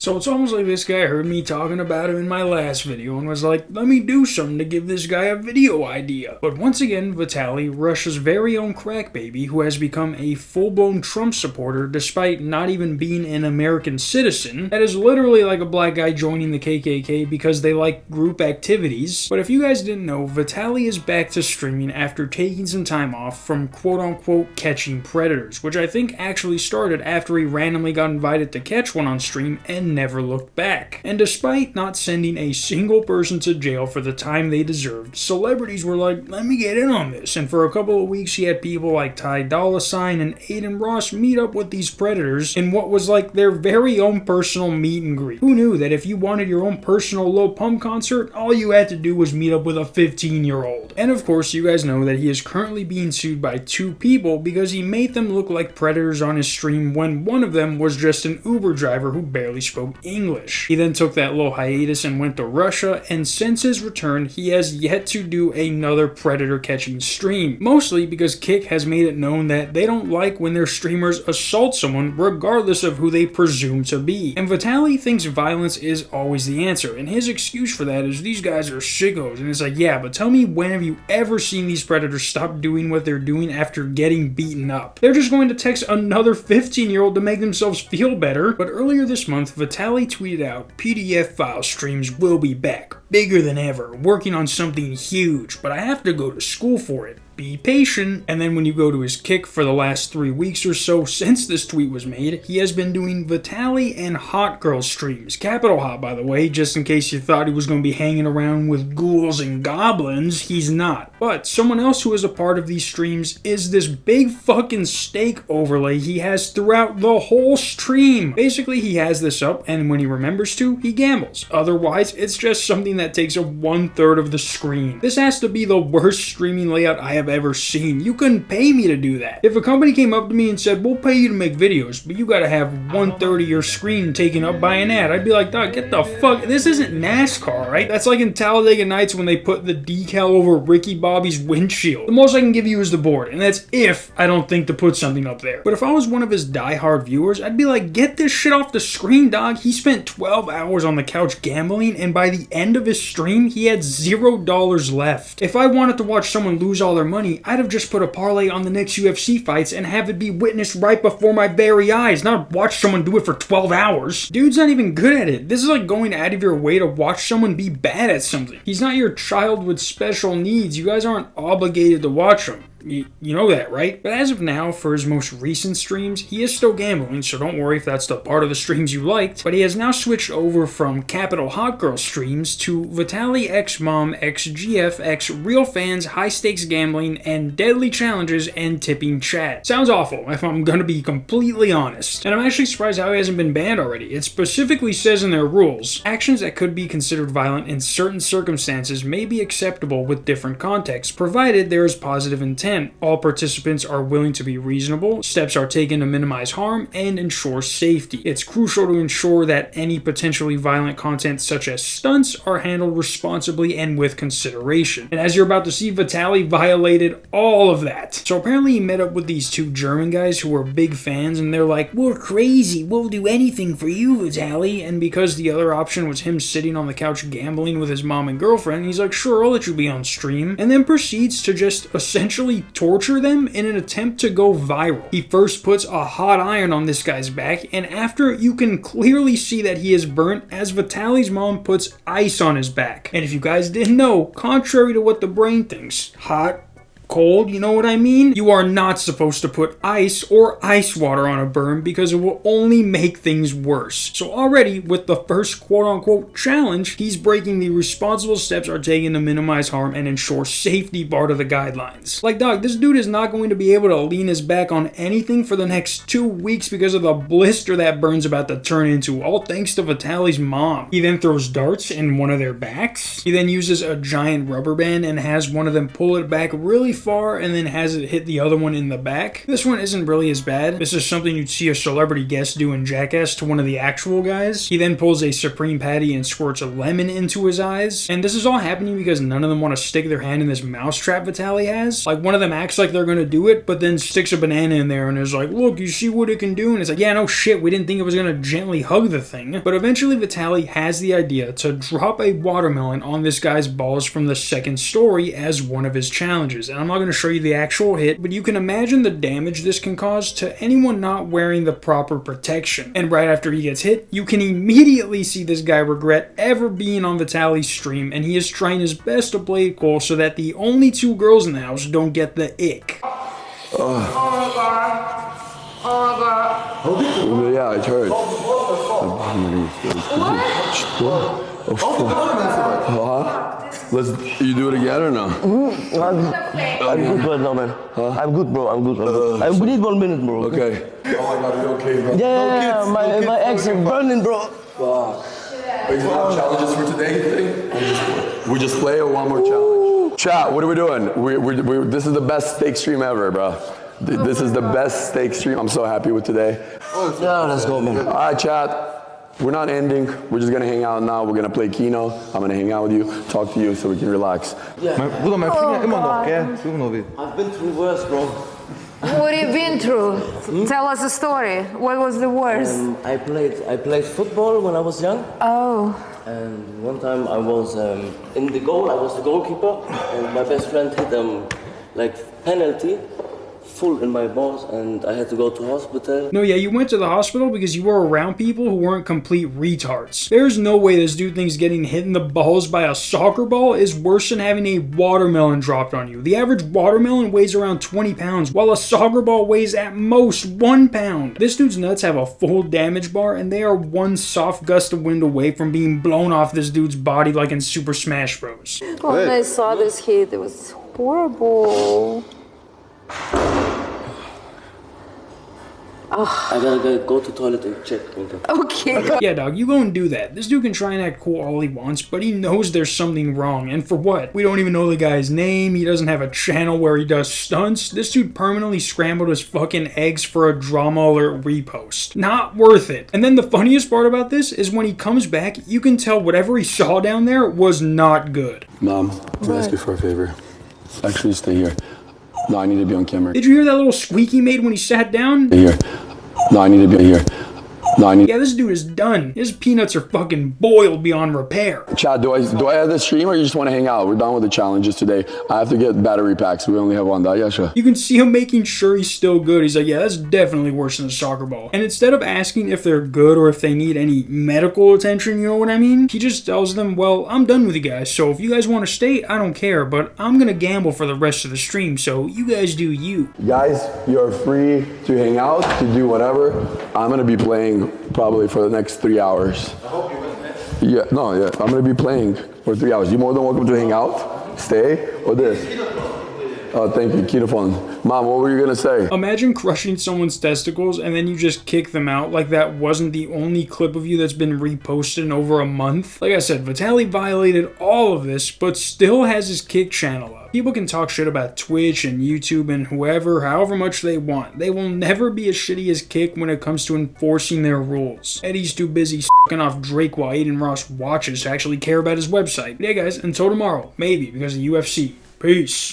So it's almost like this guy heard me talking about him in my last video and was like, let me do something to give this guy a video idea. But once again, Vitaly, Russia's very own crack baby, who has become a full-blown Trump supporter despite not even being an American citizen, that is literally like a black guy joining the KKK because they like group activities. But if you guys didn't know, Vitaly is back to streaming after taking some time off from quote-unquote catching predators, which I think actually started after he randomly got invited to catch one on stream and never looked back. And despite not sending a single person to jail for the time they deserved, celebrities were like, let me get in on this. And for a couple of weeks, he had people like Ty Dolla $ign and Aiden Ross meet up with these predators in what was like their very own personal meet and greet. Who knew that if you wanted your own personal Lil Pump concert, all you had to do was meet up with a 15-year-old. And of course, you guys know that he is currently being sued by two people because he made them look like predators on his stream when one of them was just an Uber driver who barely spoke English. He then took that little hiatus and went to Russia, and since his return, he has yet to do another predator catching stream. Mostly because Kick has made it known that they don't like when their streamers assault someone regardless of who they presume to be. And Vitaly thinks violence is always the answer, and his excuse for that is these guys are sickos. And it's like, yeah, but tell me, when have you ever seen these predators stop doing what they're doing after getting beaten up? They're just going to text another 15-year-old to make themselves feel better. But earlier this month, Vitaly tweeted out, PDF file streams will be back, bigger than ever, working on something huge, but I have to go to school for it. Be patient. And then when you go to his Kick for the last 3 weeks or so since this tweet was made, he has been doing Vitaly and Hot Girl streams. Capital Hot, by the way, just in case you thought he was going to be hanging around with ghouls and goblins, he's not. But someone else who is a part of these streams is this big fucking steak overlay he has throughout the whole stream. Basically, he has this up, and when he remembers to, he gambles. Otherwise, it's just something that takes up 1/3 of the screen. This has to be the worst streaming layout I have ever seen. You couldn't pay me to do that. If a company came up to me and said, we'll pay you to make videos, but you gotta have 1/3 of your screen taken up by an ad, I'd be like, dog, get the fuck, this isn't NASCAR, right? That's like in Talladega Nights when they put the decal over Ricky Bobby's windshield. The most I can give you is the board, and that's if I don't think to put something up there. But if I was one of his diehard viewers, I'd be like, get this shit off the screen, dog. He spent 12 hours on the couch gambling, and by the end of his stream, he had $0 left. If I wanted to watch someone lose all their money, I'd have just put a parlay on the next UFC fights and have it be witnessed right before my very eyes, not watch someone do it for 12 hours. Dude's not even good at it. This is like going out of your way to watch someone be bad at something. He's not your child with special needs. You guys aren't obligated to watch him. You know that, right? But as of now, for his most recent streams, he is still gambling, so don't worry if that's the part of the streams you liked. But he has now switched over from Capital Hot Girl streams to Vitaly X Mom X GF X Real Fans, High Stakes Gambling, and Deadly Challenges and Tipping Chat. Sounds awful, if I'm gonna be completely honest. And I'm actually surprised how he hasn't been banned already. It specifically says in their rules, actions that could be considered violent in certain circumstances may be acceptable with different contexts, provided there is positive intent. All participants are willing to be reasonable, steps are taken to minimize harm, and ensure safety. It's crucial to ensure that any potentially violent content such as stunts are handled responsibly and with consideration. And as you're about to see, Vitaly violated all of that. So apparently he met up with these two German guys who were big fans, and they're like, we're crazy, we'll do anything for you, Vitaly. And because the other option was him sitting on the couch gambling with his mom and girlfriend, he's like, sure, I'll let you be on stream. And then proceeds to just essentially torture them in an attempt to go viral. He first puts a hot iron on this guy's back, and after, you can clearly see that he is burnt as Vitaly's mom puts ice on his back. And if you guys didn't know, contrary to what the brain thinks, hot, cold, you know what I mean? You are not supposed to put ice or ice water on a burn because it will only make things worse. So already, with the first quote-unquote challenge, he's breaking the responsible steps are taken to minimize harm and ensure safety part of the guidelines. Like, dog, this dude is not going to be able to lean his back on anything for the next 2 weeks because of the blister that burn's about to turn into, all thanks to Vitaly's mom. He then throws darts in one of their backs. He then uses a giant rubber band and has one of them pull it back really far and then has it hit the other one in the back. This one isn't really as bad. This is something you'd see a celebrity guest do in Jackass to one of the actual guys. He then pulls a Supreme patty and squirts a lemon into his eyes. And this is all happening because none of them want to stick their hand in this mousetrap Vitaly has. Like, one of them acts like they're gonna do it, but then sticks a banana in there and is like, look, you see what it can do? And it's like, yeah, no shit, we didn't think it was gonna gently hug the thing. But eventually Vitaly has the idea to drop a watermelon on this guy's balls from the second story as one of his challenges. And I'm not gonna show you the actual hit, but you can imagine the damage this can cause to anyone not wearing the proper protection. And right after he gets hit, you can immediately see this guy regret ever being on Vitaly's stream, and he is trying his best to play it cool so that the only two girls in the house don't get the ick. Oh my god. Oh my god. Yeah, it hurts. You do it again or no? I'm good right now, man. Huh? I'm good, bro. I'm good. I need 1 minute, bro. Okay. Oh my god, are you okay, bro? Yeah, my eggs are burning, bro. Wow. Are you gonna have challenges for today, you think? We just play or one more challenge? Chat, what are we doing? This is the best steak stream ever, bro. This is the best steak stream I'm so happy with today. Yeah, let's go, man. All right, chat. We're not ending. We're just gonna hang out now. We're gonna play Kino. I'm gonna hang out with you, talk to you, so we can relax. Yeah. I've been through worse, bro. What have you been through? Tell us a story. What was the worst? I played football when I was young. Oh. And one time I was in the goal. I was the goalkeeper, and my best friend hit like penalty. Full in my balls, and I had to go to hospital. No, yeah, you went to the hospital because you were around people who weren't complete retards. There's no way this dude thinks getting hit in the balls by a soccer ball is worse than having a watermelon dropped on you. The average watermelon weighs around 20 pounds, while a soccer ball weighs at most 1 pound. This dude's nuts have a full damage bar, and they are one soft gust of wind away from being blown off this dude's body like in Super Smash Bros. When I saw this hit, it was horrible. I gotta go to toilet and check. Okay. Yeah, dog, you go and do that. This dude can try and act cool all he wants, but he knows there's something wrong. And for what? We don't even know the guy's name. He doesn't have a channel where he does stunts. This dude permanently scrambled his fucking eggs for a drama alert repost. Not worth it. And then the funniest part about this is when he comes back, you can tell whatever he saw down there was not good. Mom, can I ask you for a favor? Actually, stay here. No, I need to be on camera. Did you hear that little squeak he made when he sat down? Stay here. No, I need to be here. No, I need. Yeah, this dude is done. His peanuts are fucking boiled beyond repair. Chad, do I have the stream or you just want to hang out? We're done with the challenges today. I have to get battery packs. We only have one. Yeah, sure. You can see him making sure he's still good. He's like, yeah, that's definitely worse than a soccer ball. And instead of asking if they're good or if they need any medical attention, you know what I mean? He just tells them, well, I'm done with you guys. So if you guys want to stay, I don't care. But I'm going to gamble for the rest of the stream. So you guys do you. Guys, you're free to hang out, to do whatever. I'm going to be playing probably for the next 3 hours. I hope you win, man. Yeah, no, yeah. I'm going to be playing for 3 hours. You're more than welcome to hang out, stay, or this. Oh, thank you, Kinophone. Mom, what were you gonna say? Imagine crushing someone's testicles and then you just kick them out like that wasn't the only clip of you that's been reposted in over a month. Like I said, Vitaly violated all of this, but still has his kick channel up. People can talk shit about Twitch and YouTube and whoever, however much they want. They will never be as shitty as Kick when it comes to enforcing their rules. Eddie's too busy s***ing off Drake while Aiden Ross watches to actually care about his website. Yeah guys, until tomorrow, maybe because of UFC. Peace.